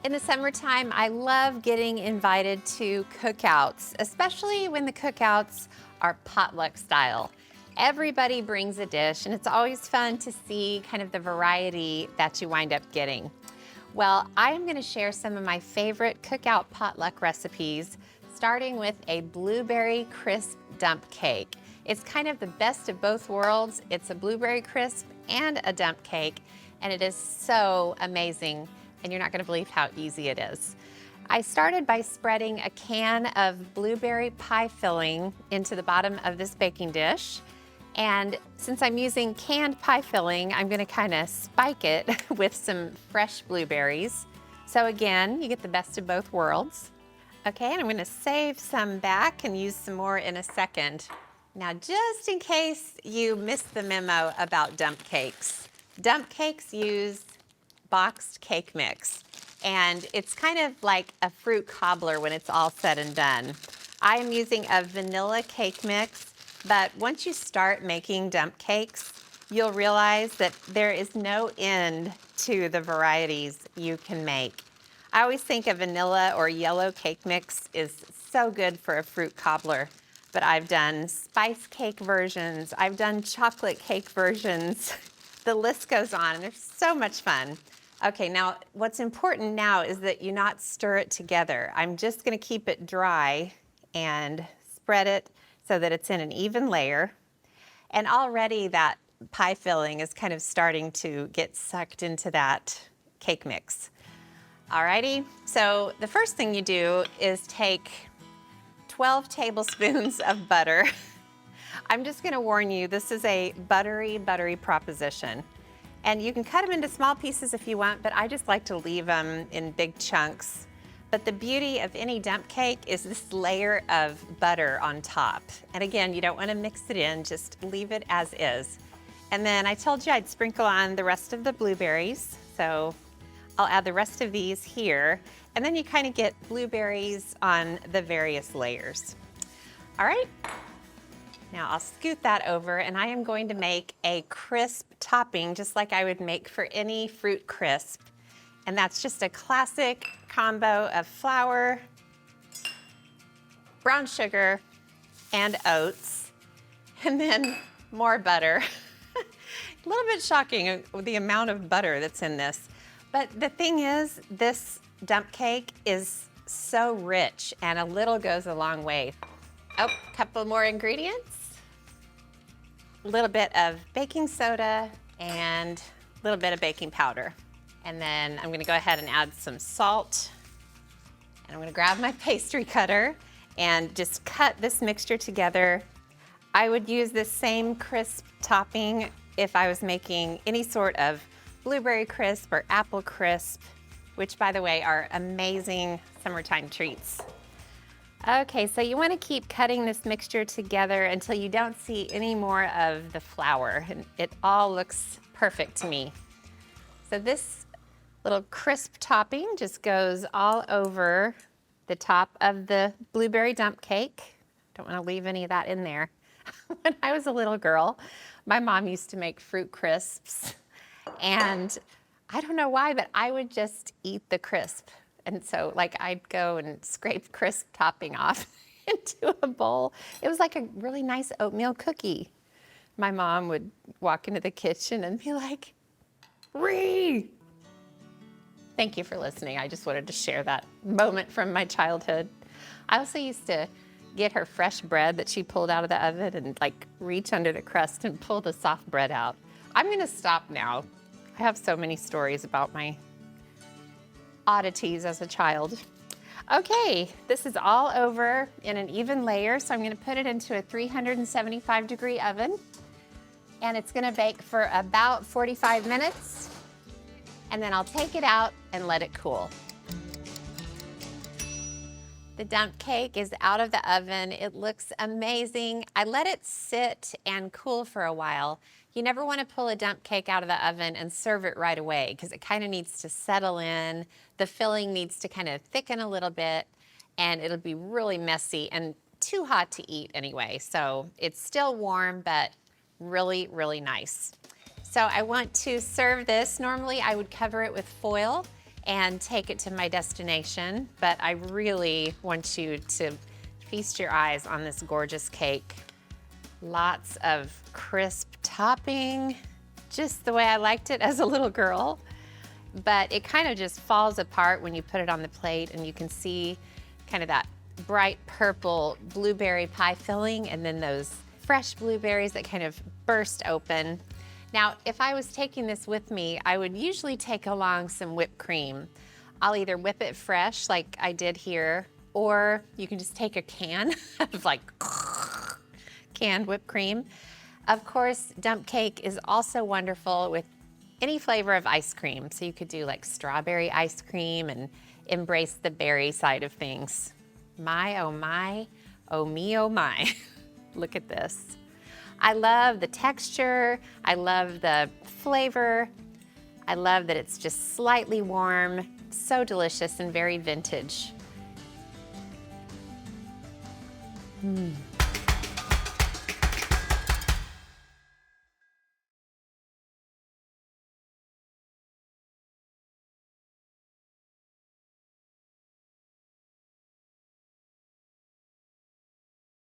In the summertime, I love getting invited to cookouts, especially when the cookouts are potluck style. Everybody brings a dish, and it's always fun to see kind of the variety that you wind up getting. Well, I'm going to share some of my favorite cookout potluck recipes, starting with a blueberry crisp dump cake. It's kind of the best of both worlds. It's a blueberry crisp and a dump cake, and it is so amazing, and you're not going to believe how easy it is. I started by spreading a can of blueberry pie filling into the bottom of this baking dish. And since I'm using canned pie filling, I'm gonna kind of spike it with some fresh blueberries. So again, you get the best of both worlds. Okay, and I'm gonna save some back and use some more in a second. Now, just in case you missed the memo about dump cakes use boxed cake mix. And it's kind of like a fruit cobbler when it's all said and done. I am using a vanilla cake mix. But once you start making dump cakes, you'll realize that there is no end to the varieties you can make. I always think a vanilla or yellow cake mix is so good for a fruit cobbler, but I've done spice cake versions, I've done chocolate cake versions. The list goes on, and they're so much fun. Okay, now what's important now is that you not stir it together. I'm just gonna keep it dry and spread it so that it's in an even layer. And already that pie filling is kind of starting to get sucked into that cake mix. Alrighty, so the first thing you do is take 12 tablespoons of butter. I'm just gonna warn you, this is a buttery proposition. And you can cut them into small pieces if you want, but I just like to leave them in big chunks. But the beauty of any dump cake is this layer of butter on top. And again, you don't want to mix it in, just leave it as is. And then I told you I'd sprinkle on the rest of the blueberries. So I'll add the rest of these here. And then you kind of get blueberries on the various layers. All right, now I'll scoot that over, and I am going to make a crisp topping just like I would make for any fruit crisp. And that's just a classic combo of flour, brown sugar, and oats, and then more butter. A little bit shocking, the amount of butter that's in this. But the thing is, this dump cake is so rich, and a little goes a long way. Oh, a couple more ingredients. A little bit of baking soda and a little bit of baking powder. And then I'm gonna go ahead and add some salt. And I'm gonna grab my pastry cutter and just cut this mixture together. I would use this same crisp topping if I was making any sort of blueberry crisp or apple crisp, which, by the way, are amazing summertime treats. Okay, so you wanna keep cutting this mixture together until you don't see any more of the flour, and it all looks perfect to me. So this little crisp topping just goes all over the top of the blueberry dump cake. Don't want to leave any of that in there. When I was a little girl, my mom used to make fruit crisps, and I don't know why, but I would just eat the crisp. And so like I'd go and scrape crisp topping off into a bowl. It was like a really nice oatmeal cookie. My mom would walk into the kitchen and be like, "Ree!" Thank you for listening. I just wanted to share that moment from my childhood. I also used to get her fresh bread that she pulled out of the oven and like reach under the crust and pull the soft bread out. I'm gonna stop now. I have so many stories about my oddities as a child. Okay, this is all over in an even layer, so I'm gonna put it into a 375-degree oven, and it's gonna bake for about 45 minutes. And then I'll take it out and let it cool. The dump cake is out of the oven. It looks amazing. I let it sit and cool for a while. You never want to pull a dump cake out of the oven and serve it right away because it kind of needs to settle in. The filling needs to kind of thicken a little bit, and it'll be really messy and too hot to eat anyway. So it's still warm, but really, really nice. So I want to serve this. Normally I would cover it with foil and take it to my destination. But I really want you to feast your eyes on this gorgeous cake. Lots of crisp topping, just the way I liked it as a little girl. But it kind of just falls apart when you put it on the plate, and you can see kind of that bright purple blueberry pie filling, and then those fresh blueberries that kind of burst open. Now, if I was taking this with me, I would usually take along some whipped cream. I'll either whip it fresh like I did here, or you can just take a can of like canned whipped cream. Of course, dump cake is also wonderful with any flavor of ice cream. So you could do like strawberry ice cream and embrace the berry side of things. My, oh my, oh me, oh my. Look at this. I love the texture. I love the flavor. I love that it's just slightly warm. So delicious and very vintage.